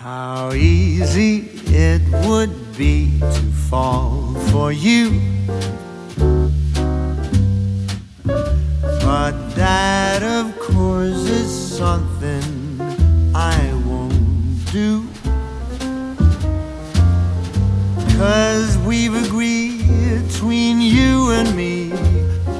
How easy it would be to fall for you, but that of course is something I won't do, 'cause we've agreed between you and me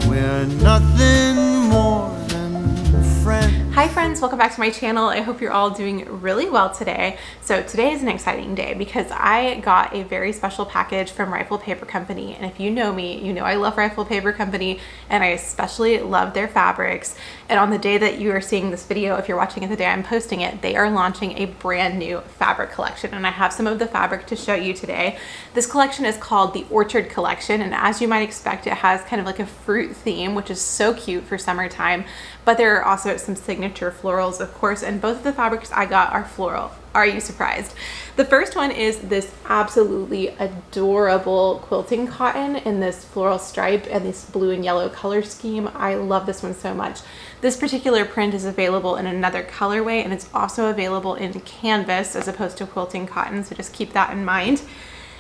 we're nothing more than friends. Hi friends, welcome back to my channel. I hope you're all doing really well today. So today is an exciting day because I got a very special package from Rifle Paper Company. And if you know me, you know I love Rifle Paper Company and I especially love their fabrics. And on the day that you are seeing this video, if you're watching it the day I'm posting it, they are launching a brand new fabric collection. And I have some of the fabric to show you today. This collection is called the Orchard Collection. And as you might expect, it has kind of like a fruit theme, which is so cute for summertime. But there are also some signature florals, of course, and both of the fabrics I got are floral. Are you surprised? The first one is this absolutely adorable quilting cotton in this floral stripe and this blue and yellow color scheme. I love this one so much. This particular print is available in another colorway and it's also available in canvas as opposed to quilting cotton, so just keep that in mind.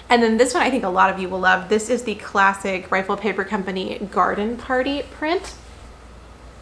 And then this one I think a lot of you will love. This is the classic Rifle Paper Company Garden Party print.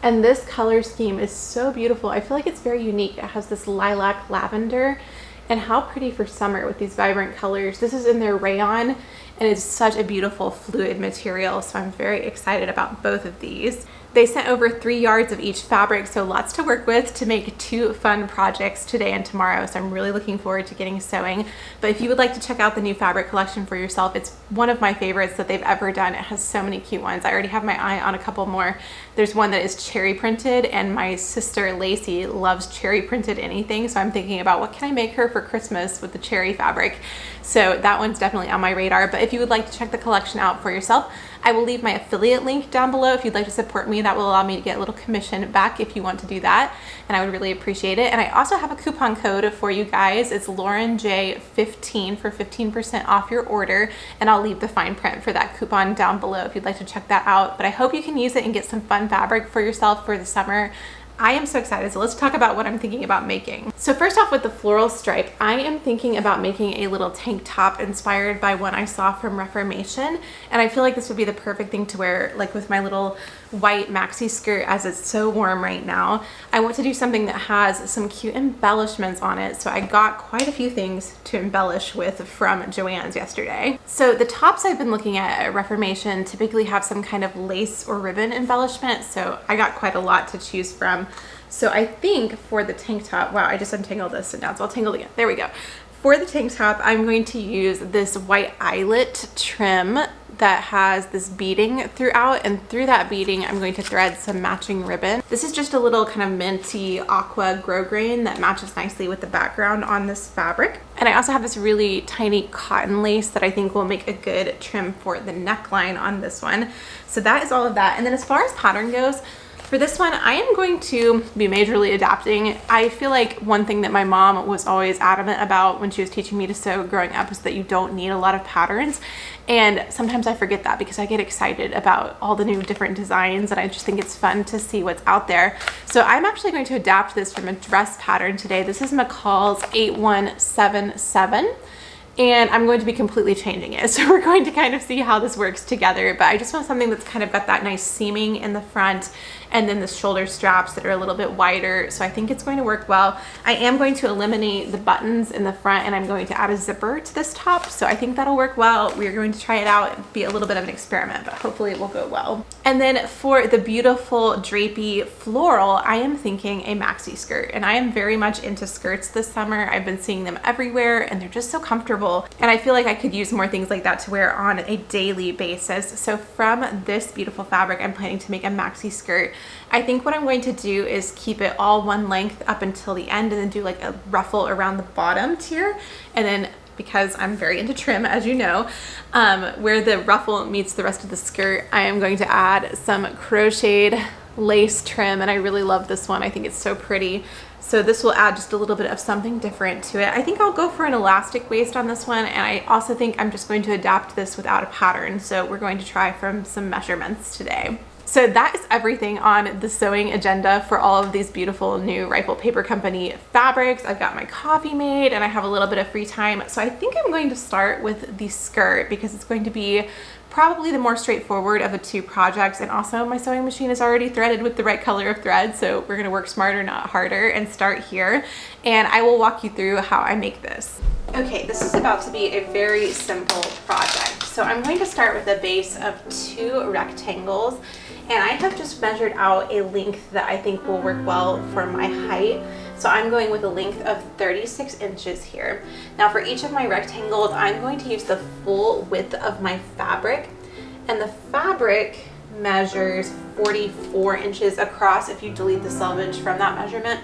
And this color scheme is so beautiful. I feel like it's very unique. It has this lilac lavender, and how pretty for summer with these vibrant colors. This is in their rayon and it's such a beautiful fluid material. So I'm very excited about both of these. They sent over 3 yards of each fabric, so lots to work with to make 2 fun projects today and tomorrow. So I'm really looking forward to getting sewing. But if you would like to check out the new fabric collection for yourself, it's one of my favorites that they've ever done. It has so many cute ones. I already have my eye on a couple more. There's one that is cherry printed, and my sister Lacey loves cherry printed anything. So I'm thinking about what can I make her for Christmas with the cherry fabric. So that one's definitely on my radar. But if you would like to check the collection out for yourself, I will leave my affiliate link down below if you'd like to support me. That will allow me to get a little commission back if you want to do that, and I would really appreciate it. And I also have a coupon code for you guys. It's LaurenJ15 for 15% off your order, and I'll leave the fine print for that coupon down below if you'd like to check that out. But I hope you can use it and get some fun fabric for yourself for the summer. I am so excited. So let's talk about what I'm thinking about making. So first off, with the floral stripe, I am thinking about making a little tank top inspired by one I saw from Reformation. And I feel like this would be the perfect thing to wear like with my little white maxi skirt as it's so warm right now. I want to do something that has some cute embellishments on it. So I got quite a few things to embellish with from Joann's yesterday. So the tops I've been looking at Reformation typically have some kind of lace or ribbon embellishment. So I got quite a lot to choose from. So I think for the tank top, wow, I just untangled this and now it's all tangled again. There we go. For the tank top, I'm going to use this white eyelet trim that has this beading throughout, and through that beading, I'm going to thread some matching ribbon. This is just a little kind of minty aqua grosgrain that matches nicely with the background on this fabric. And I also have this really tiny cotton lace that I think will make a good trim for the neckline on this one. So that is all of that. And then as far as pattern goes, for this one, I am going to be majorly adapting. I feel like one thing that my mom was always adamant about when she was teaching me to sew growing up is that you don't need a lot of patterns. And sometimes I forget that because I get excited about all the new different designs and I just think it's fun to see what's out there. So I'm actually going to adapt this from a dress pattern today. This is McCall's 8177. And I'm going to be completely changing it. So we're going to kind of see how this works together, but I just want something that's kind of got that nice seaming in the front and then the shoulder straps that are a little bit wider. So I think it's going to work well. I am going to eliminate the buttons in the front and I'm going to add a zipper to this top. So I think that'll work well. We're going to try it out and be a little bit of an experiment, but hopefully it will go well. And then for the beautiful drapey floral, I am thinking a maxi skirt, and I am very much into skirts this summer. I've been seeing them everywhere and they're just so comfortable. And I feel like I could use more things like that to wear on a daily basis. So from this beautiful fabric, I'm planning to make a maxi skirt. I think what I'm going to do is keep it all one length up until the end and then do like a ruffle around the bottom tier. And then because I'm very into trim, as you know, where the ruffle meets the rest of the skirt, I am going to add some crocheted lace trim, and I really love this one. I think it's so pretty. So this will add just a little bit of something different to it. I think I'll go for an elastic waist on this one, and I also think I'm just going to adapt this without a pattern. So we're going to try from some measurements today. So that is everything on the sewing agenda for all of these beautiful new Rifle Paper Company fabrics. I've got my coffee made and I have a little bit of free time. So I think I'm going to start with the skirt because it's going to be probably the more straightforward of the two projects, and also my sewing machine is already threaded with the right color of thread, so we're gonna work smarter, not harder, and start here. And I will walk you through how I make this. Okay, this is about to be a very simple project. So I'm going to start with a base of 2 rectangles, and I have just measured out a length that I think will work well for my height. So I'm going with a length of 36 inches here. Now for each of my rectangles, I'm going to use the full width of my fabric, and the fabric measures 44 inches across if you delete the selvage from that measurement.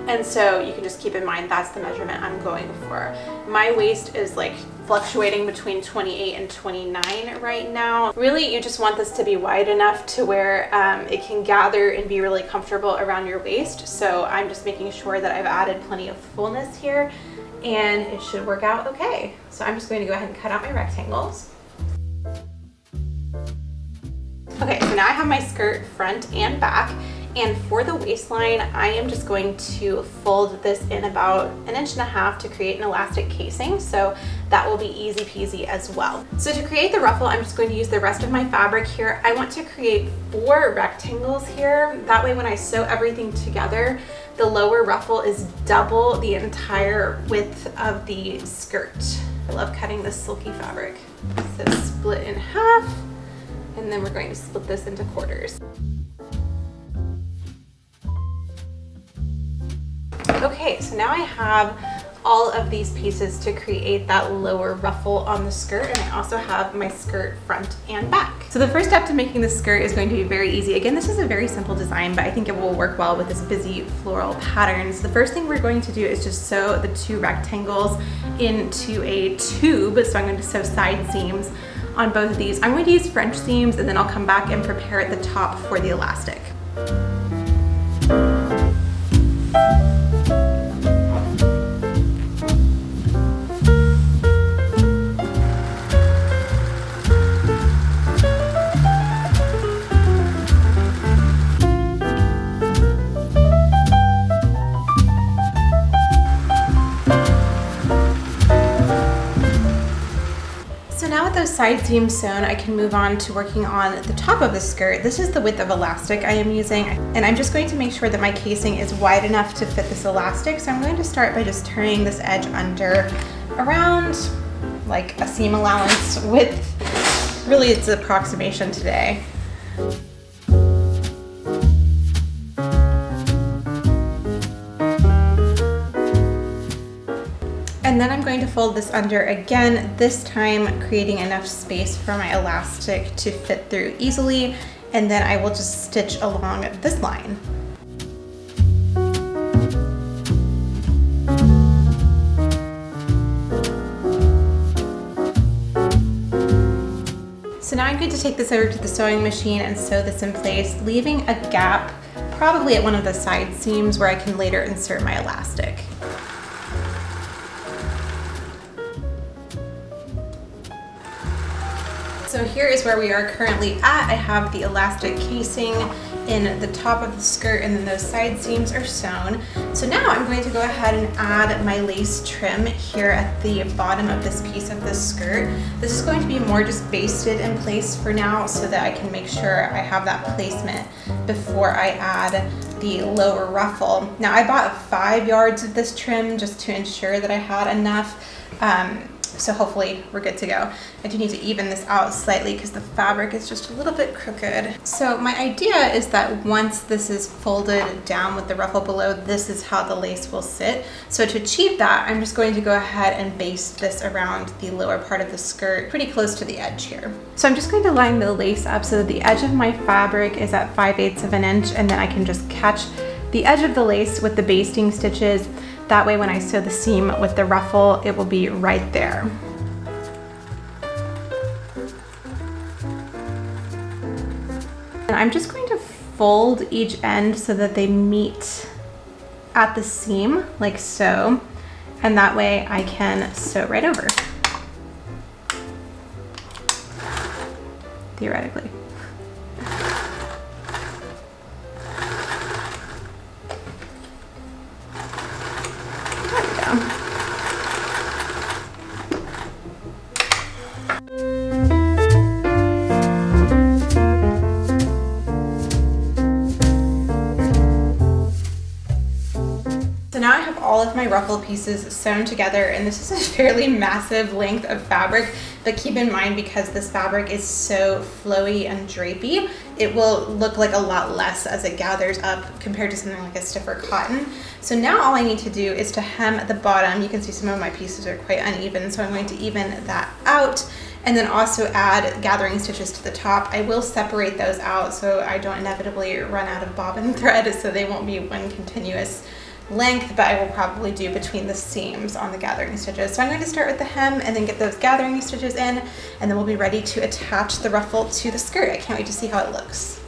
And so you can just keep in mind that's the measurement I'm going for. My waist is like fluctuating between 28 and 29 right now. Really, you just want this to be wide enough to where it can gather and be really comfortable around your waist. So I'm just making sure that I've added plenty of fullness here, and it should work out okay. So I'm just going to go ahead and cut out my rectangles. Okay, so now I have my skirt front and back, and for the waistline, I am just going to fold this in about 1.5 inches to create an elastic casing, so that will be easy peasy as well. So to create the ruffle, I'm just going to use the rest of my fabric here. I want to create 4 rectangles here. That way when I sew everything together, the lower ruffle is double the entire width of the skirt. I love cutting this silky fabric. So split in half, and then we're going to split this into quarters. Okay, so now I have all of these pieces to create that lower ruffle on the skirt, and I also have my skirt front and back. So the first step to making the skirt is going to be very easy. Again, this is a very simple design, but I think it will work well with this busy floral pattern. So the first thing we're going to do is just sew the 2 rectangles into a tube. So I'm going to sew side seams on both of these. I'm going to use French seams, and then I'll come back and prepare the top for the elastic. Side seam sewn, I can move on to working on the top of the skirt. This is the width of elastic I am using, and I'm just going to make sure that my casing is wide enough to fit this elastic. So I'm going to start by just turning this edge under around like a seam allowance width. Really, it's an approximation today. And then I'm going to fold this under again, this time creating enough space for my elastic to fit through easily, and then I will just stitch along this line. So now I'm going to take this over to the sewing machine and sew this in place, leaving a gap probably at one of the side seams where I can later insert my elastic. So here is where we are currently at. I have the elastic casing in the top of the skirt, and then those side seams are sewn. So now I'm going to go ahead and add my lace trim here at the bottom of this piece of the skirt. This is going to be more just basted in place for now so that I can make sure I have that placement before I add the lower ruffle. Now I bought 5 yards of this trim just to ensure that I had enough. So hopefully we're good to go. I do need to even this out slightly because the fabric is just a little bit crooked. So my idea is that once this is folded down with the ruffle below, this is how the lace will sit. So to achieve that, I'm just going to go ahead and baste this around the lower part of the skirt, pretty close to the edge here. So I'm just going to line the lace up so that the edge of my fabric is at 5/8 of an inch, and then I can just catch the edge of the lace with the basting stitches. That way when I sew the seam with the ruffle, it will be right there. And I'm just going to fold each end so that they meet at the seam, like so. And that way I can sew right over, theoretically. of my ruffle pieces sewn together, and this is a fairly massive length of fabric, but keep in mind, because this fabric is so flowy and drapey, it will look like a lot less as it gathers up compared to something like a stiffer cotton. So now all I need to do is to hem at the bottom. You can see some of my pieces are quite uneven, so I'm going to even that out, and then also add gathering stitches to the top. I will separate those out so I don't inevitably run out of bobbin thread, so they won't be one continuous length, but I will probably do between the seams on the gathering stitches. So I'm going to start with the hem and then get those gathering stitches in, and then we'll be ready to attach the ruffle to the skirt. I can't wait to see how it looks.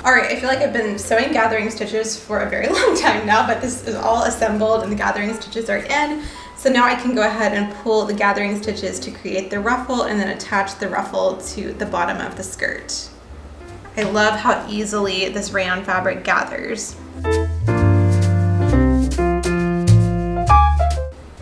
Alright, I feel like I've been sewing gathering stitches for a very long time now, but this is all assembled and the gathering stitches are in. So now I can go ahead and pull the gathering stitches to create the ruffle and then attach the ruffle to the bottom of the skirt. I love how easily this rayon fabric gathers.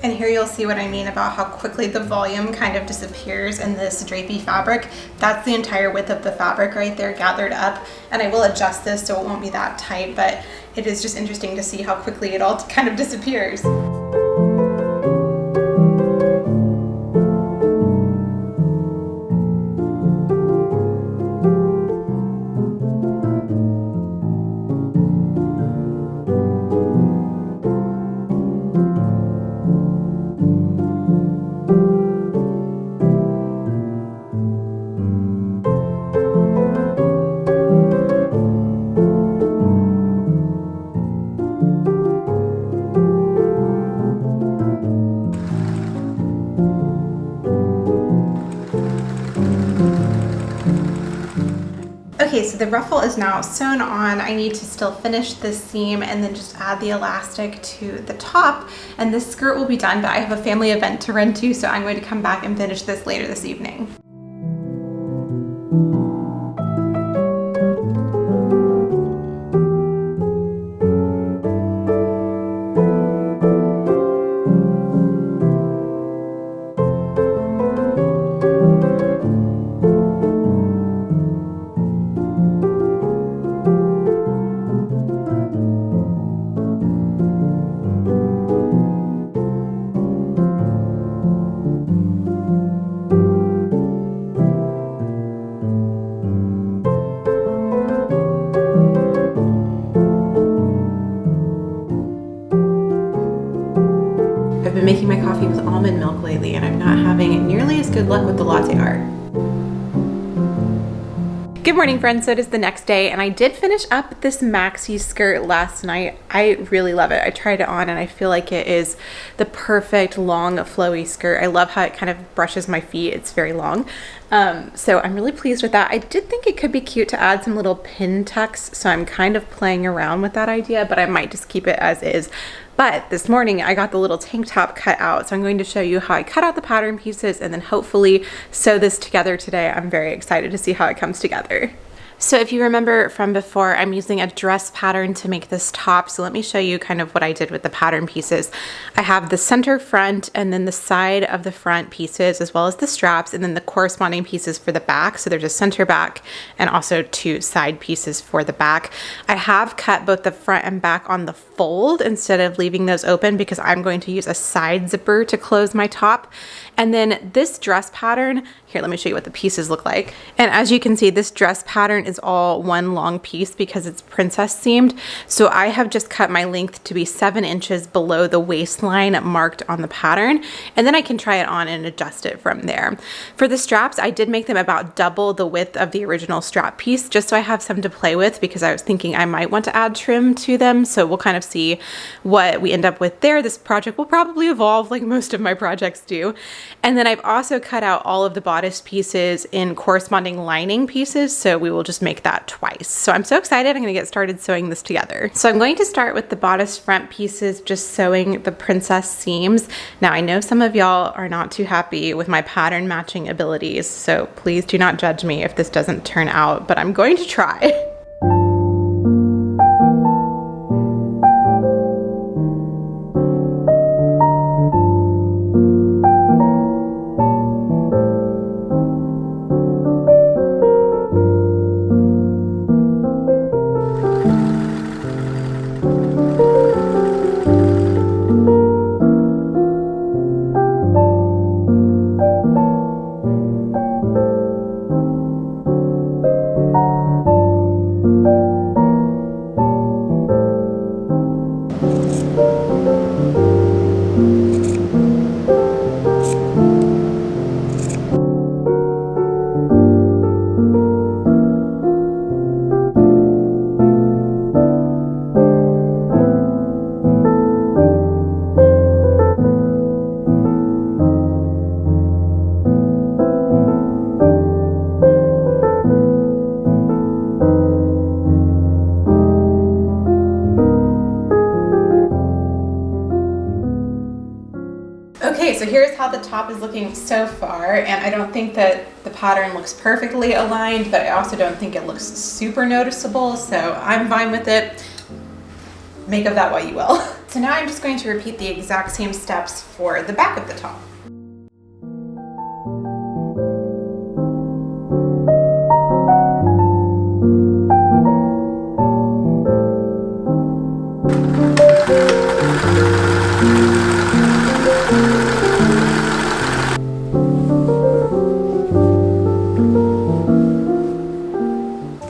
And here you'll see what I mean about how quickly the volume kind of disappears in this drapey fabric. That's the entire width of the fabric right there gathered up. And I will adjust this so it won't be that tight, but it is just interesting to see how quickly it all kind of disappears. Okay, so the ruffle is now sewn on. I need to still finish this seam and then just add the elastic to the top, and this skirt will be done, but I have a family event to run to, so I'm going to come back and finish this later this evening. I've been making my coffee with almond milk lately, and I'm not having nearly as good luck with the latte art. Good morning, friends. So it is the next day, and I did finish up this Maxi skirt last night. I really love it. I tried it on, and I feel like it is the perfect long, flowy skirt. I love how it kind of brushes my feet. It's very long. So I'm really pleased with that. I did think it could be cute to add some little pin tucks, so I'm kind of playing around with that idea, but I might just keep it as is. But this morning I got the little tank top cut out, so I'm going to show you how I cut out the pattern pieces and then hopefully sew this together today. I'm very excited to see how it comes together. So if you remember from before, I'm using a dress pattern to make this top. So let me show you kind of what I did with the pattern pieces. I have the center front and then the side of the front pieces, as well as the straps, and then the corresponding pieces for the back. So there's a center back and also two side pieces for the back. I have cut both the front and back on the fold instead of leaving those open because I'm going to use a side zipper to close my top. And then this dress pattern, here, let me show you what the pieces look like. And as you can see, this dress pattern is all one long piece because it's princess seamed. So I have just cut my length to be 7 inches below the waistline marked on the pattern. And then I can try it on and adjust it from there. For the straps, I did make them about double the width of the original strap piece, just so I have some to play with because I was thinking I might want to add trim to them. So we'll kind of see what we end up with there. This project will probably evolve like most of my projects do. And then I've also cut out all of the bodice pieces in corresponding lining pieces, so we will just make that twice. So I'm so excited. I'm going to get started sewing this together. So I'm going to start with the bodice front pieces, just sewing the princess seams. Now I know some of y'all are not too happy with my pattern matching abilities, so please do not judge me if this doesn't turn out, but I'm going to try. Okay, so here's how the top is looking so far, and I don't think that the pattern looks perfectly aligned, but I also don't think it looks super noticeable, so I'm fine with it. Make of that what you will. So now I'm just going to repeat the exact same steps for the back of the top.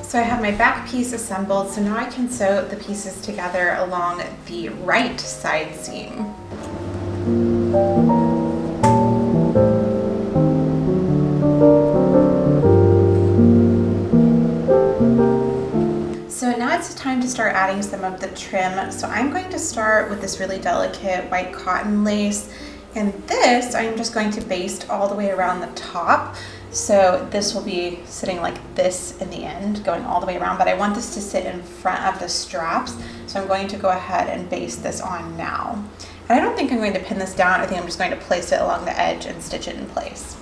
So I have my back piece assembled, so now I can sew the pieces together along the right side seam. So now it's time to start adding some of the trim. So I'm going to start with this really delicate white cotton lace, and this I'm just going to baste all the way around the top. So this will be sitting like this in the end, going all the way around, but I want this to sit in front of the straps. So I'm going to go ahead and baste this on now. And I don't think I'm going to pin this down. I think I'm just going to place it along the edge and stitch it in place.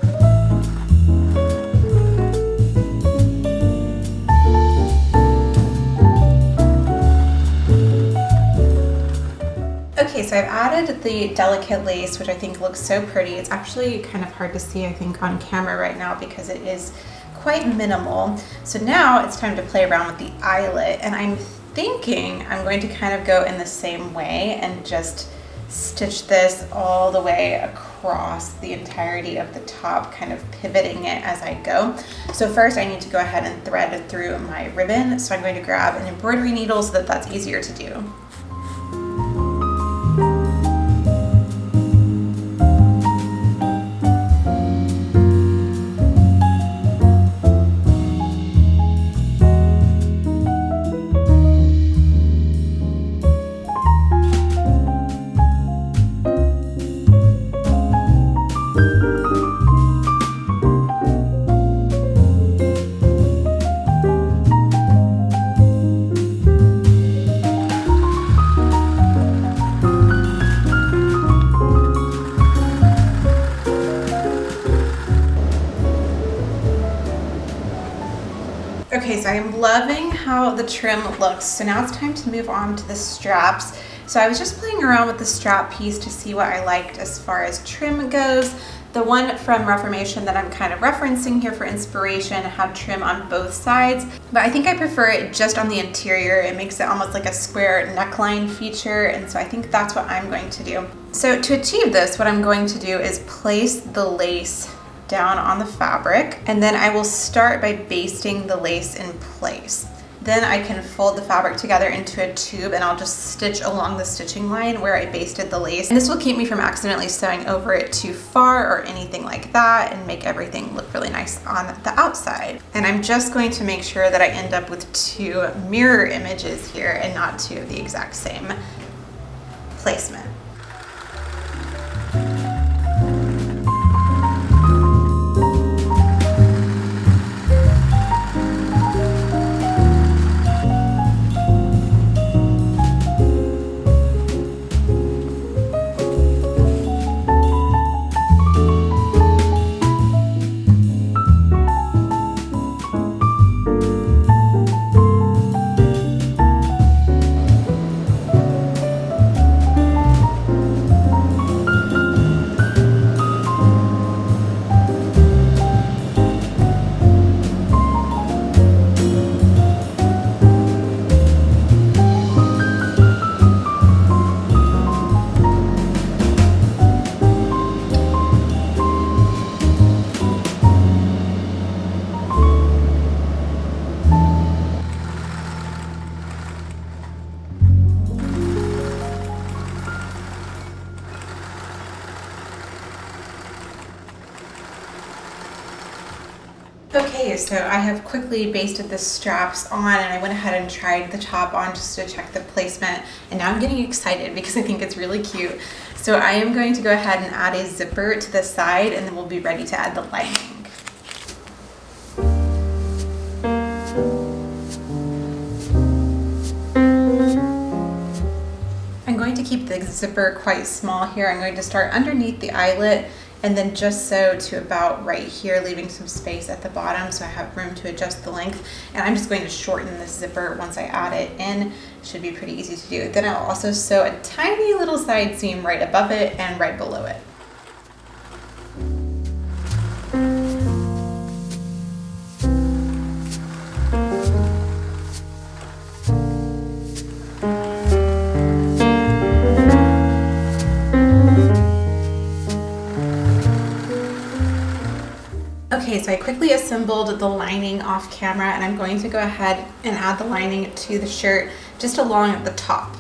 Okay, so I've added the delicate lace, which I think looks so pretty. It's actually kind of hard to see, I think, on camera right now because it is quite minimal. So now it's time to play around with the eyelet, and I'm thinking I'm going to kind of go in the same way and just stitch this all the way across the entirety of the top, kind of pivoting it as I go. So first I need to go ahead and thread through my ribbon. So I'm going to grab an embroidery needle so that that's easier to do. I'm loving how the trim looks. So now it's time to move on to the straps. So I was just playing around with the strap piece to see what I liked as far as trim goes. The one from Reformation that I'm kind of referencing here for inspiration had trim on both sides, but I think I prefer it just on the interior. It makes it almost like a square neckline feature, and so I think that's what I'm going to do. So to achieve this, what I'm going to do is place the lace down on the fabric, and then I will start by basting the lace in place. Then I can fold the fabric together into a tube and I'll just stitch along the stitching line where I basted the lace. And this will keep me from accidentally sewing over it too far or anything like that, and make everything look really nice on the outside. And I'm just going to make sure that I end up with 2 mirror images here and not 2 of the exact same placement. Okay, so I have quickly basted the straps on, and I went ahead and tried the top on just to check the placement, and now I'm getting excited because I think it's really cute. So I am going to go ahead and add a zipper to the side, and then we'll be ready to add the lining. I'm going to keep the zipper quite small here. I'm going to start underneath the eyelet and then just sew to about right here, leaving some space at the bottom so I have room to adjust the length. And I'm just going to shorten this zipper once I add it in. It should be pretty easy to do. Then I'll also sew a tiny little side seam right above it and right below it. Okay, so I quickly assembled the lining off camera, and I'm going to go ahead and add the lining to the shirt just along at the top.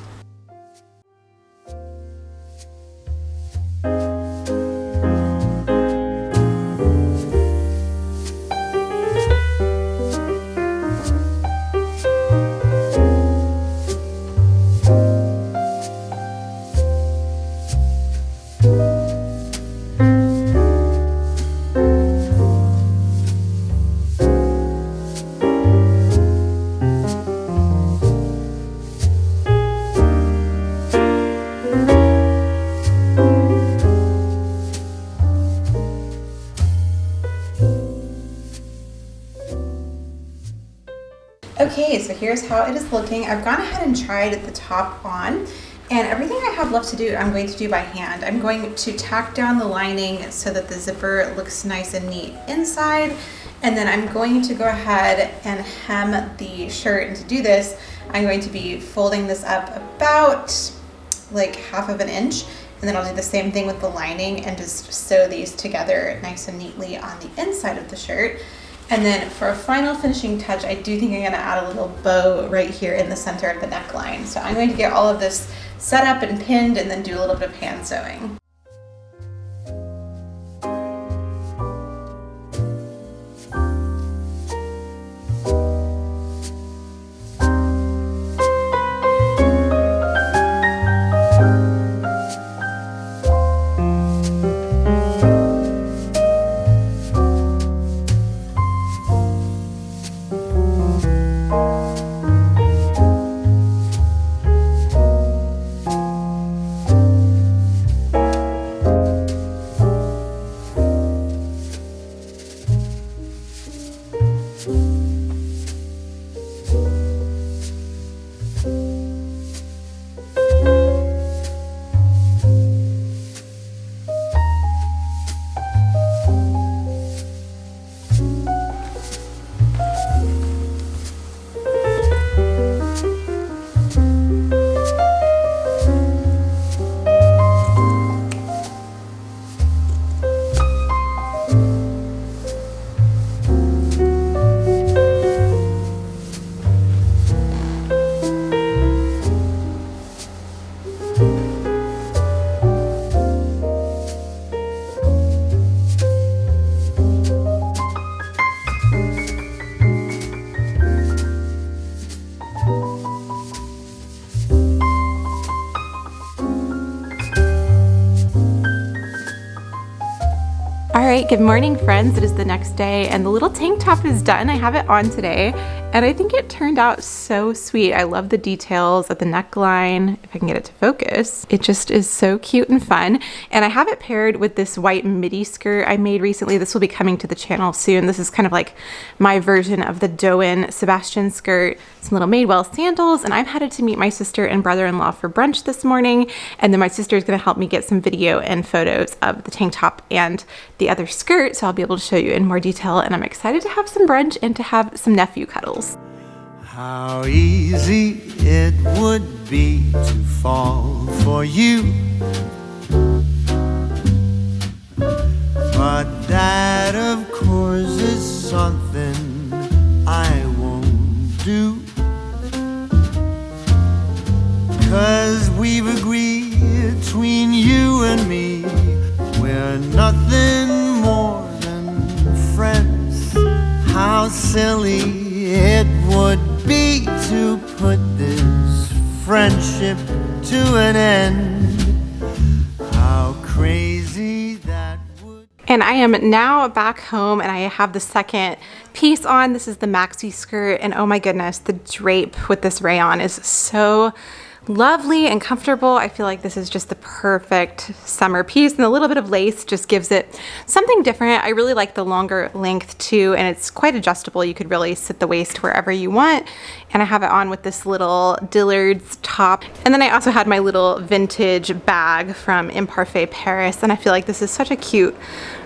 Okay, so here's how it is looking. I've gone ahead and tried the top on, and everything I have left to do, I'm going to do by hand. I'm going to tack down the lining so that the zipper looks nice and neat inside, and then I'm going to go ahead and hem the shirt. And to do this, I'm going to be folding this up about like 1/2 inch, and then I'll do the same thing with the lining and just sew these together nice and neatly on the inside of the shirt. And then for a final finishing touch, I do think I'm gonna add a little bow right here in the center of the neckline. So I'm going to get all of this set up and pinned and then do a little bit of hand sewing. right, good morning friends. It is the next day and the little tank top is done. I have it on today and I think it turned out so sweet. I love the details of the neckline. If I can get it to focus, it just is so cute and fun. And I have it paired with this white midi skirt I made recently. This will be coming to the channel soon. This is kind of like my version of the Doan Sebastian skirt. Some little Madewell sandals, and I'm headed to meet my sister and brother-in-law for brunch this morning. And then my sister is going to help me get some video and photos of the tank top and the other skirt, so I'll be able to show you in more detail. And I'm excited to have some brunch and to have some nephew cuddles. How easy it would be to fall for you, but that of course is something I won't do, 'cause we've agreed between you and me we're nothing more than friends. How silly it would be to put this friendship to an end. How crazy that would. And I am now back home and I have the second piece on. This is the Maxi skirt, and oh my goodness, the drape with this rayon is so lovely and comfortable. I feel like this is just the perfect summer piece, and a little bit of lace just gives it something different. I really like the longer length too, and it's quite adjustable. You could really sit the waist wherever you want. And I have it on with this little Dillard's top. And then I also had my little vintage bag from Imparfait Paris, and I feel like this is such a cute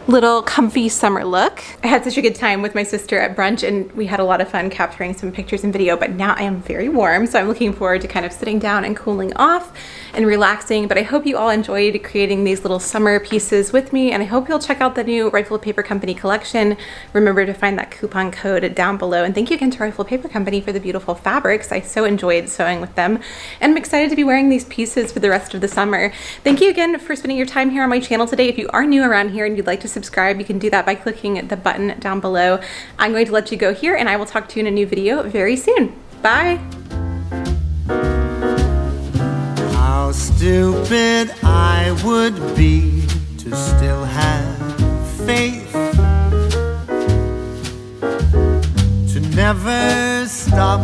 little comfy summer look. I had such a good time with my sister at brunch and we had a lot of fun capturing some pictures and video, but now I am very warm, so I'm looking forward to kind of sitting down and cooling off and relaxing. But I hope you all enjoyed creating these little summer pieces with me, and I hope you'll check out the new Rifle Paper Company collection. Remember to find that coupon code down below, and thank you again to Rifle Paper Company for the beautiful fabrics. I so enjoyed sewing with them, and I'm excited to be wearing these pieces for the rest of the summer. Thank you again for spending your time here on my channel today. If you are new around here and you'd like to subscribe, you can do that by clicking the button down below. I'm going to let you go here, and I will talk to you in a new video very soon. Bye! How stupid I would be to still have faith, to never stop